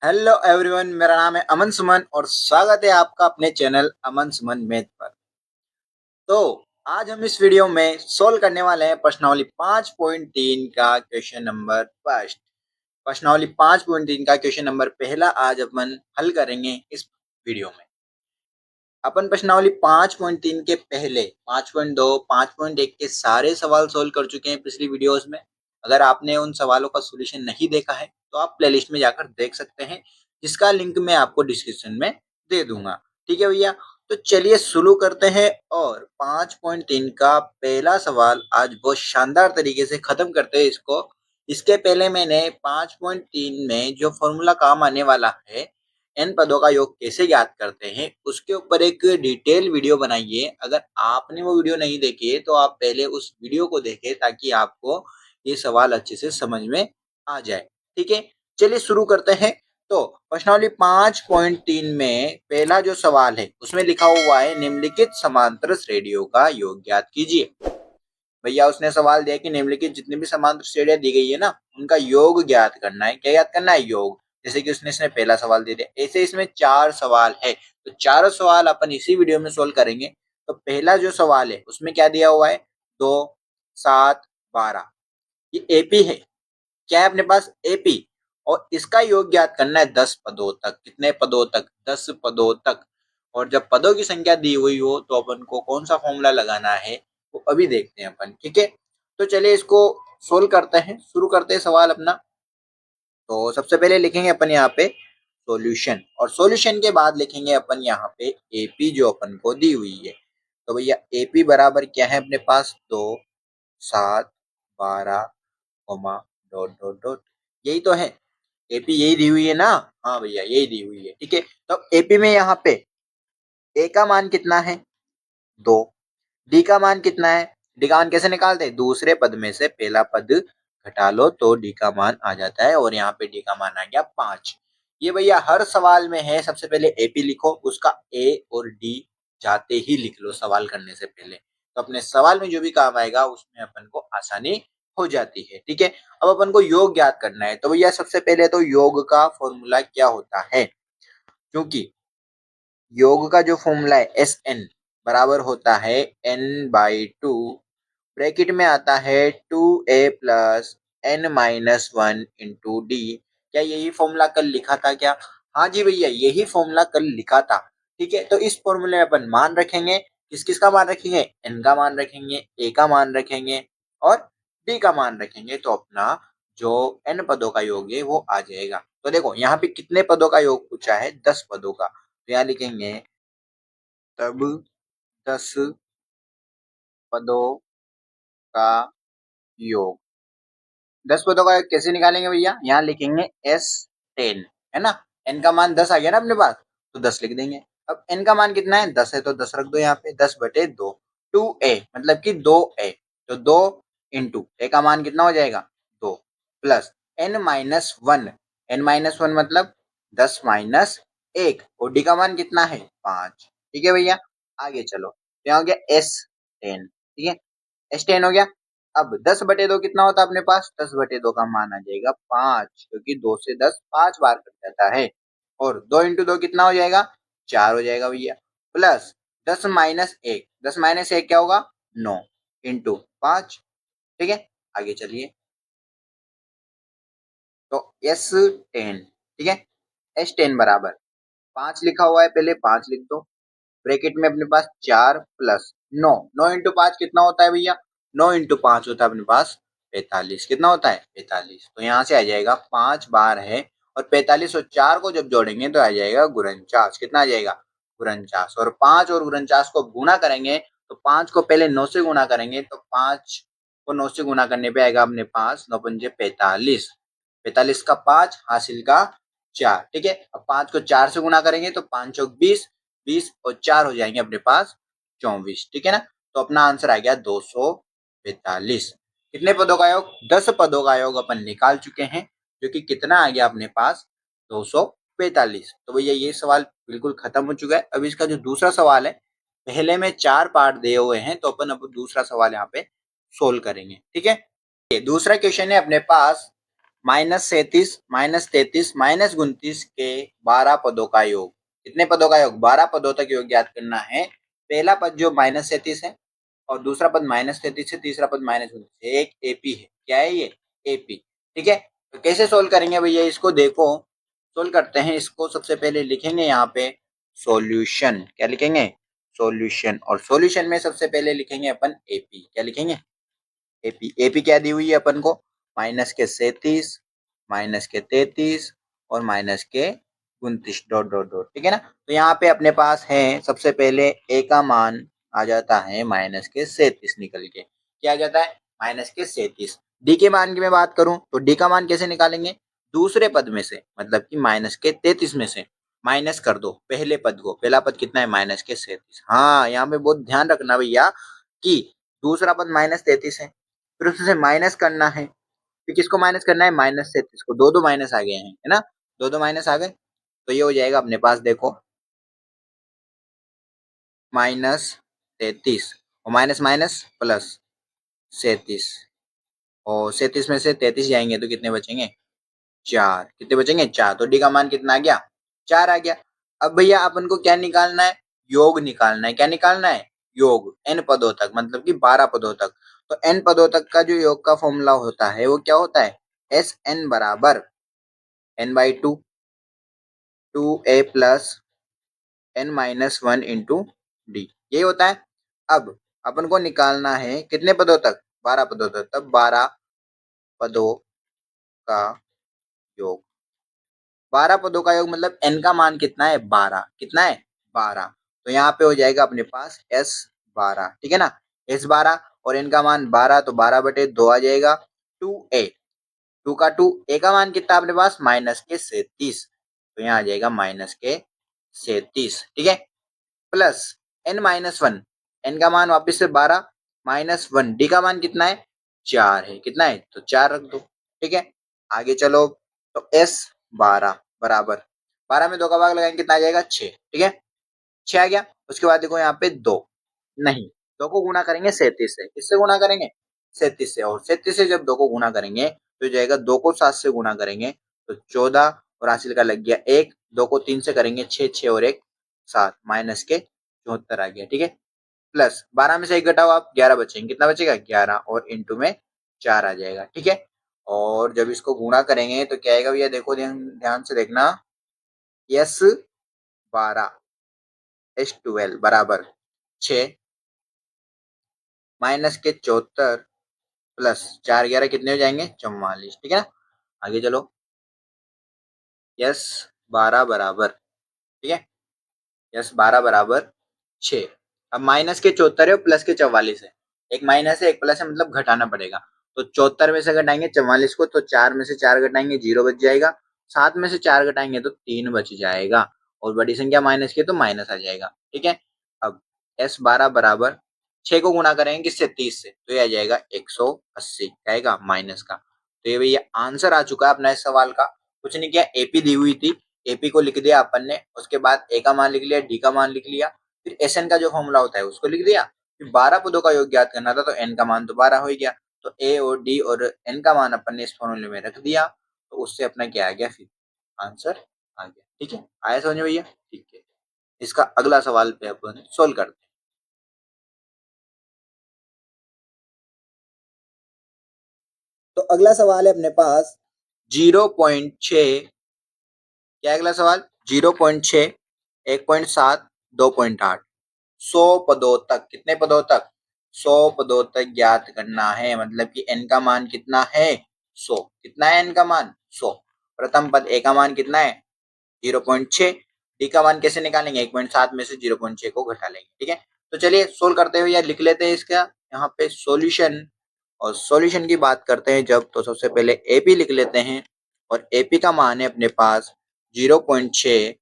Hello everyone, मेरा नाम है अमन सुमन और स्वागत है आपका अपने चैनल अमन सुमन मैथ पर। तो आज हम इस वीडियो में सोल्व करने वाले हैं प्रश्नावली 5.3 का क्वेश्चन नंबर फर्स्ट। प्रश्नावली 5.3 का क्वेश्चन नंबर पहला आज अपन हल करेंगे इस वीडियो में। अपन प्रश्नावली 5.3 के पहले 5.2, 5.1 के सारे सवाल सोल्व कर चुके हैं पिछली वीडियोस में। अगर आपने उन सवालों का सॉल्यूशन नहीं देखा है तो आप प्लेलिस्ट में जाकर देख सकते हैं, जिसका लिंक मैं आपको डिस्क्रिप्शन में दे दूंगा। ठीक है भैया, तो चलिए शुरू करते हैं और 5.3 का पहला सवाल आज बहुत शानदार तरीके से खत्म करते हैं इसको। इसके पहले मैंने 5.3 में जो फॉर्मूला काम आने वाला है, एन पदों का योग कैसे ज्ञात करते हैं, उसके ऊपर एक डिटेल वीडियो बनाइए। अगर आपने वो वीडियो नहीं देखी है तो आप पहले उस वीडियो को देखें ताकि आपको ये सवाल अच्छे से समझ में आ जाए। ठीक है, चलिए शुरू करते हैं। तो प्रश्नावली 5.3 में पहला जो सवाल है उसमें लिखा हुआ है निम्नलिखित समांतर श्रेणियों का योग ज्ञात कीजिए। भैया उसने सवाल दिया कि निम्नलिखित जितनी भी समांतर श्रेणियां दी गई है ना, उनका योग ज्ञात करना है। क्या ज्ञात करना है? योग। जैसे कि उसने इसने पहला सवाल दे दिया, ऐसे इसमें चार सवाल है तो चारों सवाल अपन इसी वीडियो में सोल्व करेंगे। तो पहला जो सवाल है उसमें क्या दिया हुआ है? 2, 7, 12। ये एपी है। क्या है अपने पास? एपी। और इसका योग ज्ञात करना है 10 पदों तक। कितने पदों तक? 10 पदों तक। और जब पदों की संख्या दी हुई हो तो अपन को कौन सा फॉर्मूला लगाना है वो अभी देखते हैं अपन। ठीक है, तो चलिए इसको सोल्व करते हैं, शुरू करते हैं सवाल अपना। तो सबसे पहले लिखेंगे अपन यहाँ पे सॉल्यूशन, और सॉल्यूशन के बाद लिखेंगे अपन यहाँ पे एपी जो अपन को दी हुई है। तो भैया एपी बराबर क्या है अपने पास? 2, 7, 12, कोमा, डॉट डॉट डॉट। यही तो है, एपी यही दी हुई है ना? हाँ भैया यही दी हुई है। ठीक है, तो एपी में यहाँ पे ए का मान कितना है? 2। डी का मान कितना है? डी का मान कैसे निकालते हैं? दूसरे पद में से पहला पद घटा लो तो डी का मान आ जाता है, और यहाँ पे डी का मान आ गया 5। ये भैया हर सवाल में है। सबसे पहले एपी लिखो, उसका ए और डी जाते ही लिख लो सवाल करने से पहले, तो अपने सवाल में जो भी काम आएगा उसमें अपन को आसानी हो जाती है। ठीक है, अब अपन को योग ज्ञात करना है। तो भैया सबसे पहले तो योग का फॉर्मूला क्या होता है? क्योंकि योग का जो फॉर्मूला है एस एन बराबर होता है n/2, ब्रैकेट में आता है 2a plus n-1 into D. क्या यही फॉर्मूला कल लिखा था क्या? हाँ जी भैया, यही फॉर्मूला कल लिखा था। ठीक है, तो इस फॉर्मूले में अपन मान रखेंगे। किस किस का मान रखेंगे? n का मान रखेंगे, a का मान रखेंगे और d का मान रखेंगे। तो अपना जो n पदों का योग है वो आ जाएगा। तो देखो यहाँ पे कितने पदों का योग पूछा है? 10 पदों का। तो यहाँ लिखेंगे तब 10 पदों का योग। 10 पदों का कैसे निकालेंगे भैया? यहाँ लिखेंगे S10, है ना? n का मान 10 आ गया ना अपने पास, तो 10 लिख देंगे। अब n का मान कितना है? 10 है तो 10 रख दो यहाँ पे। 10/2, 2a मतलब कि 2a, तो 2 इंटू a का मान कितना हो जाएगा? 2 प्लस n-1, n-1 मतलब 10 माइनस 1, और d का मान कितना है? 5। ठीक है भैया, आगे चलो। तो यहाँ हो गया S10। ठीक है, S10 हो गया। अब 10/2 कितना होता है अपने पास? 10/2 का मान आ जाएगा 5, क्योंकि 2 से 10 5 बार कट जाता है। और 2 इंटू 2 कितना हो जाएगा? 4 हो जाएगा भैया। प्लस 10 माइनस 1, 10 माइनस 1 क्या होगा? 9 इंटू 5। ठीक है, आगे चलिए। तो S10, ठीक है, S10 बराबर 5 लिखा हुआ है, पहले 5 लिख दो। ब्रैकेट में अपने पास 4 प्लस 9, 9 इंटू 5 कितना होता है भैया? 9 इंटू 5 होता है अपने पास 45। कितना होता है? 45। तो यहाँ से आ जाएगा 5 बार है, और 45 और 4 को जब जोड़ेंगे तो आ जाएगा 49। कितना आ जाएगा? 49। और 5 और 49 को गुणा करेंगे तो 5 को पहले 9 से गुणा करेंगे, तो 5 को 9 से गुणा करने पे आएगा अपने पास 9 पंजे 45। 45 का 5 हासिल का 4। ठीक है, अब 5 को 4 से गुणा करेंगे तो 5 चौक 20, 20 और 4 हो जाएंगे अपने पास 24। ठीक है ना, तो अपना आंसर आ गया 245। कितने पदों का योग? 10 पदों का योग अपन निकाल चुके हैं, जो कि कितना आ गया अपने पास? 245। तो भैया ये सवाल बिल्कुल खत्म हो चुका है। अब इसका जो दूसरा सवाल है, पहले में 4 पार्ट दिए हुए हैं, तो अपन अब दूसरा सवाल यहाँ पे सोल्व करेंगे। ठीक है, ये दूसरा क्वेश्चन है अपने पास -33 -29 के 12 पदों का योग। कितने पदों का योग? 12 पदों तक योग ज्ञात करना है। पहला पद जो -33 है और दूसरा पद -33 है, तीसरा पद -29 है। एक एपी है। क्या है ये? एपी। ठीक है। तो कैसे सोल्व करेंगे भैया इसको? देखो सोल्व करते हैं इसको। सबसे पहले लिखेंगे यहाँ पे सॉल्यूशन। क्या लिखेंगे? सॉल्यूशन। और सॉल्यूशन में सबसे पहले लिखेंगे अपन एपी। क्या लिखेंगे? एपी। एपी क्या दी हुई है अपन को? -37 -33 और -29 डॉट डॉट डॉट। ठीक है ना। तो यहाँ पे अपने पास है सबसे पहले ए का मान आ जाता है -37 निकल के। क्या आ जाता है? -37। डी के मान की मैं बात करूं तो डी का मान कैसे निकालेंगे? दूसरे पद में से, मतलब कि -33 में से माइनस कर दो पहले पद को। पहला पद कितना है? -37। हाँ, यहाँ पे बहुत ध्यान रखना भैया कि दूसरा पद -33 है, फिर उससे माइनस करना है। फिर किसको माइनस करना है? -37 को। दो दो माइनस आ गए हैं, है ना। दो दो माइनस आ गए तो ये हो जाएगा अपने पास, देखो -33 और माइनस माइनस प्लस 37। और 37 में से 33 जाएंगे तो कितने बचेंगे? 4। कितने बचेंगे? 4। तो डी का मान कितना आ गया? 4 आ गया। अब भैया अपन को क्या निकालना है? योग निकालना है। क्या निकालना है? योग। n पदों तक, मतलब कि 12 पदों तक। तो n पदों तक का जो योग का फॉर्मूला होता है वो क्या होता है? Sn बराबर n/2 2a plus n-1 into D. यही होता है। अब अपन को निकालना है कितने पदों तक? 12 पदों तक। तब 12 पदों का योग। 12 पदों का योग मतलब n का मान कितना है? 12। कितना है? 12। तो यहाँ पे हो जाएगा अपने पास S12। ठीक है ना। S12 और n का मान 12, तो 12/2 आ जाएगा। 2a, 2 का 2, a का मान कितना अपने पास? -37। तो यहाँ आ जाएगा -37। ठीक है। प्लस n-1, n का मान वापस से 12 -1, d का मान कितना है? 4 है। कितना है? तो 4 रख दो। ठीक है। आगे चलो। तो S12 बराबर 12 में 2 का भाग लगाएंगे कितना आ जाएगा? 6। ठीक है। 6 आ गया। उसके बाद देखो यहाँ पे 2 नहीं, 2 को गुना करेंगे 37 से। किससे गुना करेंगे? 37 से। और 37 से जब 2 को गुना करेंगे तो जाएगा 2 को 7 से गुना करेंगे तो 14, और हासिल का लग गया 1। 2 को 3 से करेंगे 6, 6 और 1 7, माइनस के 74 आ गया। ठीक है। प्लस 12 में से 1 घटाओ आप, 11 बचेंगे। कितना बचेगा? 11 और इंटू में 4 आ जाएगा। ठीक है। और जब इसको गुणा करेंगे तो क्या आएगा भैया? देखो ध्यान ध्यान से देखना। S12 S12 बराबर 6 माइनस के 74 प्लस 4 11 कितने हो जाएंगे? 44। ठीक है ना। आगे चलो। S12 बराबर, ठीक है, S12 बराबर 6। अब माइनस के 74 है और प्लस के 44 है। एक माइनस है एक प्लस है, मतलब घटाना पड़ेगा। तो 74 में से घटाएंगे 44 को तो 4 में से 4 घटाएंगे 0 बच जाएगा। 7 में से 4 घटाएंगे तो 3 बच जाएगा। और बड़ी संख्या माइनस की तो माइनस आ जाएगा। ठीक है। अब S12 बराबर 6 को गुणा करेंगे किससे? 30 से, तो ये आ जाएगा 180 आएगा माइनस का। तो ये भैया आंसर आ चुका है अपना इस सवाल का। कुछ नहीं किया, एपी दी हुई थी, एपी को लिख दिया अपन ने। उसके बाद ए का मान लिख लिया, डी का मान लिख लिया, फिर एस एन का जो फॉर्मूला होता है उसको लिख दिया। फिर 12 पदों का योग ज्ञात करना था तो एन का मान तो 12 हो ही गया। तो ए और डी और एन का मान अपन ने इस फॉर्मूले में रख दिया। तो उससे अपना क्या आ गया? फिर आंसर आ गया। ठीक है। आया समझ में भैया? ठीक है। इसका अगला सवाल पे अपन सोल्व करते हैं। तो अगला सवाल है अपने पास 0.6। क्या है अगला सवाल? 0.6, 1.7, 2.8, 100 पदों तक। कितने पदों तक? 100 पदों तक ज्ञात करना है। मतलब कि n का मान कितना है? 100। कितना है n का मान? 100। प्रथम पद a का मान कितना है? 0.6। d का मान कैसे निकालेंगे? 1.7 में से 0.6 को घटा लेंगे। ठीक है। तो चलिए सोल्व करते हुए या लिख लेते हैं इसका यहाँ पे सॉल्यूशन। और सॉल्यूशन की बात करते हैं जब, तो सबसे पहले एपी लिख लेते हैं। और एपी का मान है अपने पास 0.6,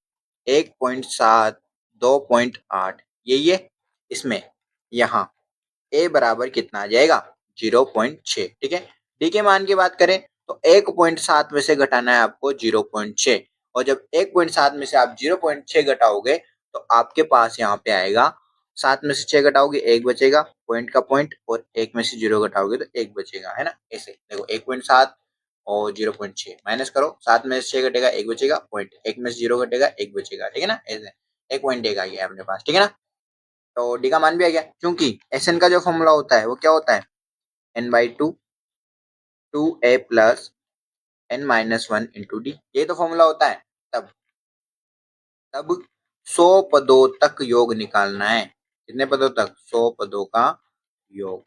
1.7, 2.8। यही है। इसमें यहाँ a बराबर कितना आ जाएगा? 0.6। ठीक है। डी के मान की बात करें तो 1.7 में से घटाना है आपको 0.6। और जब 1.7 में से आप 0.6 घटाओगे तो आपके पास यहाँ पे आएगा, 7 में से 6 घटाओगे 1 बचेगा, पॉइंट का पॉइंट, और 1 में से 0 घटाओगे तो 1 बचेगा, है ना। ऐसे देखो 1.7 और 0.6 माइनस करो, 7 में से 6 घटेगा 1 बचेगा, पॉइंट 1 में से 0 घटेगा 1 बचेगा, ठीक है ना, ऐसे 1.1 आ गया अपने पास, ठीक है ना। तो डी का मान भी आ गया, क्योंकि एस एन का जो फॉर्मूला होता है वो क्या होता है, n by two, two a plus n minus one into d, ये तो फॉर्मूला होता है। तब तब 100 पदों तक योग निकालना है। कितने पदों तक, 100 पदों का योग।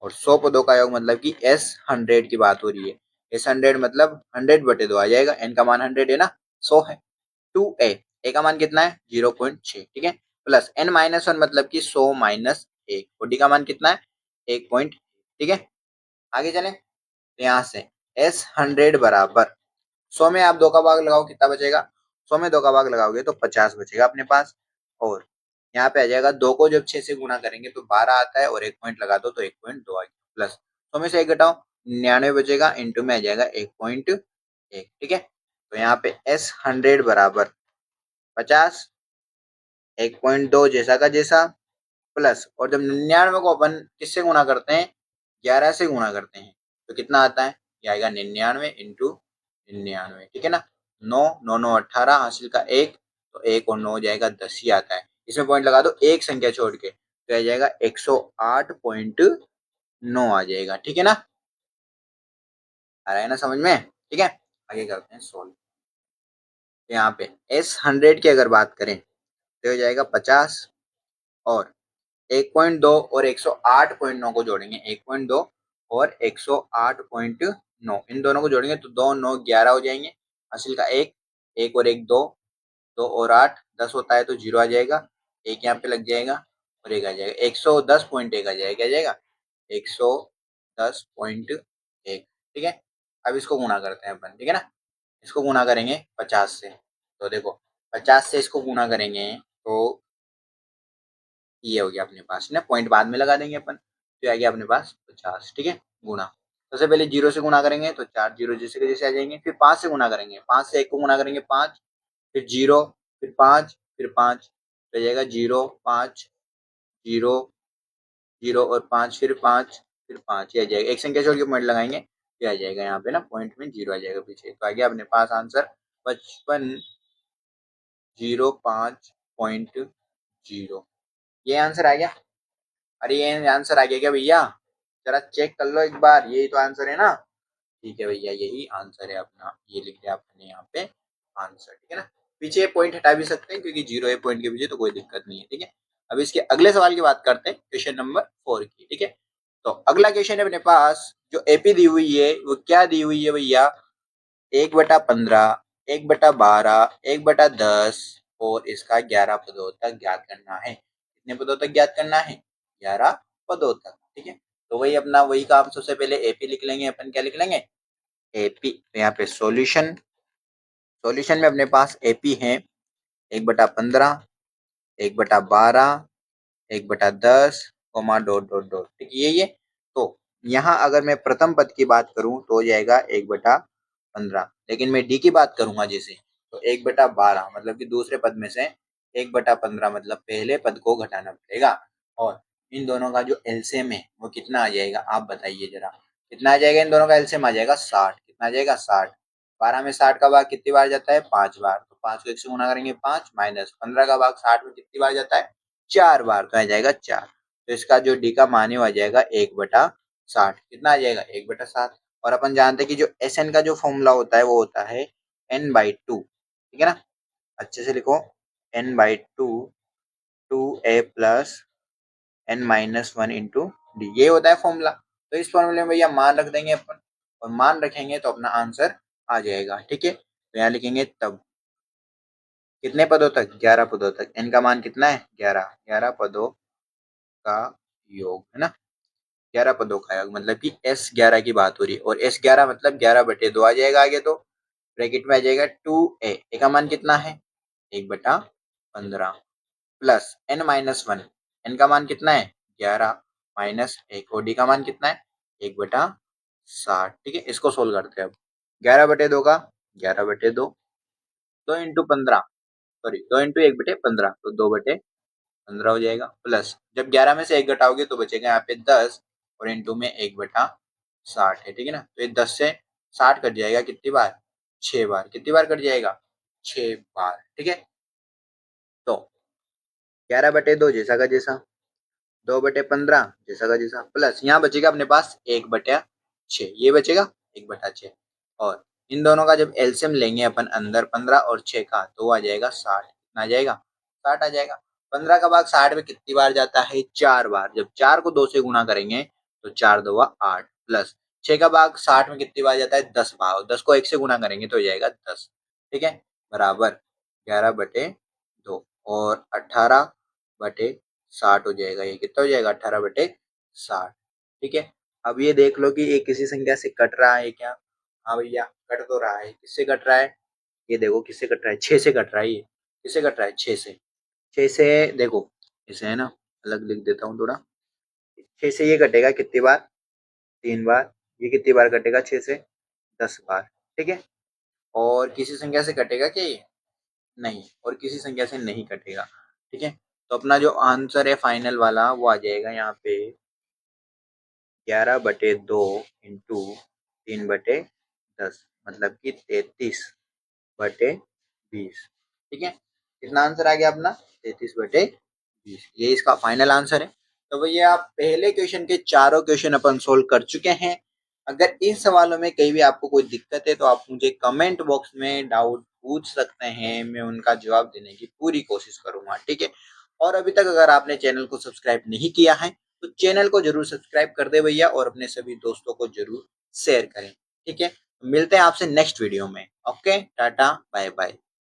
और 100 पदों का योग मतलब कि एस 100 की बात हो रही है। एस 100 मतलब 100/2 आ जाएगा, एन का मान 100 है ना, 100 है। 2a, ए का मान कितना है 0.6, ठीक है, प्लस n माइनस वन मतलब कि 100 माइनस 1, और डी का मान कितना है 1 पॉइंट, ठीक है। आगे चले, यहाँ से एस 100 बराबर 100 में आप 2 का भाग लगाओ, कितना बचेगा, 100 में 2 का भाग लगाओगे तो 50 बचेगा अपने पास। और यहाँ पे आ जाएगा, 2 को जब 6 से गुणा करेंगे तो 12 आता है, और 1 पॉइंट लगा दो तो 1.2 आ गया, प्लस 100 में से 1 घटाओ 99 बचेगा, इंटू में आ जाएगा 1.1, ठीक है। तो यहाँ पे एस 100 बराबर 50, 1.2 जैसा का जैसा, प्लस, और जब 99 को अपन किससे गुणा करते हैं, 11 से गुणा करते हैं, तो कितना आता है, ये आएगा 99 इंटू 99, ठीक है ना। 9 9 9 18, हासिल का 1, तो 1 और 9 हो जाएगा 10 ही आता है। इसमें पॉइंट लगा दो एक संख्या छोड़ के, तो आ जाएगा 108.9 आ जाएगा, ठीक है ना। आ रहा है ना समझ में, ठीक है। आगे करते हैं सोल्व। यहाँ पे एस 100 की अगर बात करें तो हो जाएगा 50, और 1.2 और 108.9 को जोड़ेंगे, 1.2 और 108.9, इन दोनों को जोड़ेंगे तो 2 9 11 हो जाएंगे, हासिल का 1, 1 और 1 2, 2 और 8 10 होता है तो 0 आ जाएगा, एक यहाँ पे लग जाएगा और एक आ जाएगा, 110.1 आ जाएगा, क्या आ जाएगा 110.1, ठीक है। अब इसको गुणा करते हैं अपन, ठीक है ना। इसको गुणा करेंगे 50 से, तो देखो 50 से इसको गुणा करेंगे तो ये हो गया अपने पास ना, पॉइंट बाद में लगा देंगे अपन, तो आ गया अपने पास 50, ठीक है। गुणा, सबसे पहले 0 से गुणा करेंगे तो 4 0 जैसे के जैसे आ जाएंगे, फिर 5 से गुणा करेंगे, 5 से 1 को गुणा करेंगे 5, फिर 0, फिर 5, फिर 5, तो जाएगा 0 5 0 0 और 5, फिर 5, फिर 5, ये आ जाएगा, एक संख्या छोड़ के पॉइंट लगाएंगे, ये आ जाएगा यहाँ पे ना, पॉइंट में 0 आ जाएगा पीछे, तो आ गया अपने पास आंसर 5505.0, ये आंसर आ गया। अरे ये आंसर आ गया क्या भैया, जरा चेक कर लो एक बार, यही तो आंसर है ना। ठीक है भैया, यही आंसर है अपना, ये लिख दिया आपने यहाँ पे आंसर, ठीक है ना। पीछे पॉइंट हटा भी सकते हैं क्योंकि 0 है पॉइंट के पीछे, तो कोई दिक्कत नहीं है, ठीक है। अब इसके अगले सवाल की बात करते हैं, क्वेश्चन नंबर 4 की, ठीक है। तो अगला क्वेश्चन है अपने पास, जो एपी दी हुई है वो क्या दी हुई है भैया, 1/15, 1/12, 1/10, और इसका 11 पदों तक ज्ञात करना है। कितने पदों तक ज्ञात करना है, 11 पदों तक, ठीक है। तो वही अपना वही काम, सबसे पहले एपी लिख लेंगे अपन, क्या लिख लेंगे एपी, तो यहाँ पे सॉल्यूशन, सॉल्यूशन में अपने पास एपी है 1/15, 1/12, 1/10, कोमा डॉट डॉट डॉट, ठीक है ये। तो यहाँ अगर मैं प्रथम पद की बात करूं तो हो जाएगा 1/15, लेकिन मैं डी की बात करूंगा जैसे, तो 1/12 मतलब कि दूसरे पद में से 1/15 मतलब पहले पद को घटाना पड़ेगा, और इन दोनों का जो एलसीएम है वो कितना आ जाएगा, आप बताइए जरा, कितना आ जाएगा, इन दोनों का एलसीएम आ जाएगा 60, कितना आ जाएगा 60, 12 में 60 का भाग कितनी बार जाता है 5 बार, तो 5 को 1 से गुणा करेंगे 5, माइनस 15 का भाग 60 में कितनी बार जाता है 4 बार, तो आ जाएगा 4, तो इसका जो डी का मान है वो आ जाएगा 1/60, कितना आ जाएगा 1/7, और अपन जानते हैं कि जो एस एन का जो फॉर्मूला होता है वो होता है n/2, ठीक है ना, अच्छे से लिखो n/2, 2a plus n minus one into d, ये होता है फॉर्मूला। तो इस फॉर्मूले में भैया मान रख देंगे अपन, और मान रखेंगे तो अपना आंसर आ जाएगा, ठीक है। तो यहाँ लिखेंगे तब कितने पदों तक, 11 पदों तक, n का मान कितना है 11, 11 पदों का योग, है ना, 11 पदों का योग, मतलब कि S11 की बात हो रही है, और S11 मतलब 11/2 आ जाएगा आगे, तो ब्रैकेट में आ जाएगा 2a, ए का मान कितना है 1/15, plus n minus one, n का मान कितना है 11, माइनस 1, और डी का मान कितना है 1/60, ठीक है। इसको सोल्व करते हैं अब, 11/2 का 11/2, 2 × 15, सॉरी 2 × 1/15, तो 2/15 हो जाएगा, प्लस जब 11 में से 1 घटाओगे तो बचेगा यहाँ पे 10, और इंटू में 1/60 है, ठीक है ना। तो ये 10 से 60 कट जाएगा कितनी बार, 6 बार। कितनी बार कट जाएगा, 6 बार। ठीक है, तो 11/2 जैसा का जैसा, 2/15 जैसा का जैसा, प्लस यहाँ बचेगा अपने पास 1/6, ये बचेगा 1/6। और इन दोनों का जब एलसीएम लेंगे अपन अंदर 15 और 6 का, तो वो आ जाएगा 60। कितना आ जाएगा, 60 आ जाएगा। 15 का भाग 60 में कितनी बार जाता है, 4 बार। जब 4 को 2 से गुणा करेंगे तो 4 2 8, प्लस 6 का भाग 60 में कितनी बार जाता है, 10 बार। और 10 को 1 से गुणा करेंगे तो हो जाएगा 10। ठीक है, बराबर 11/2 और 18/60 हो जाएगा। ये कितना हो जाएगा, 18/60। ठीक है, अब ये देख लो कि ये किसी संख्या से कट रहा है क्या। हाँ भैया, कट तो रहा है। किससे कट रहा है, ये देखो किससे कट रहा है, 6 से कट रहा है। ये किससे कट रहा है, 6 से। 6 से देखो, इसे है ना अलग लिख देता हूँ थोड़ा। 6 से ये कटेगा कितनी बार, 3 बार। ये कितनी बार कटेगा 6 से, 10 बार। ठीक है, और किसी संख्या से कटेगा क्या ये, नहीं, और किसी संख्या से नहीं कटेगा। ठीक है, तो अपना जो आंसर है फाइनल वाला वो आ जाएगा यहाँ पे 11/2 इंटू 3/10, मतलब कि 33/20। ठीक है, कितना आंसर आ गया अपना, 33/20। ये इसका फाइनल आंसर है। तो भैया आप पहले क्वेश्चन के चारों क्वेश्चन अपन सोल्व कर चुके हैं। अगर इन सवालों में कहीं भी आपको कोई दिक्कत है तो आप मुझे कमेंट बॉक्स में डाउट पूछ सकते हैं, मैं उनका जवाब देने की पूरी कोशिश करूंगा। ठीक है, और अभी तक अगर आपने चैनल को सब्सक्राइब नहीं किया है तो चैनल को जरूर सब्सक्राइब कर दे भैया, और अपने सभी दोस्तों को जरूर शेयर करें। ठीक है, मिलते हैं आपसे नेक्स्ट वीडियो में। Okay, tata bye bye.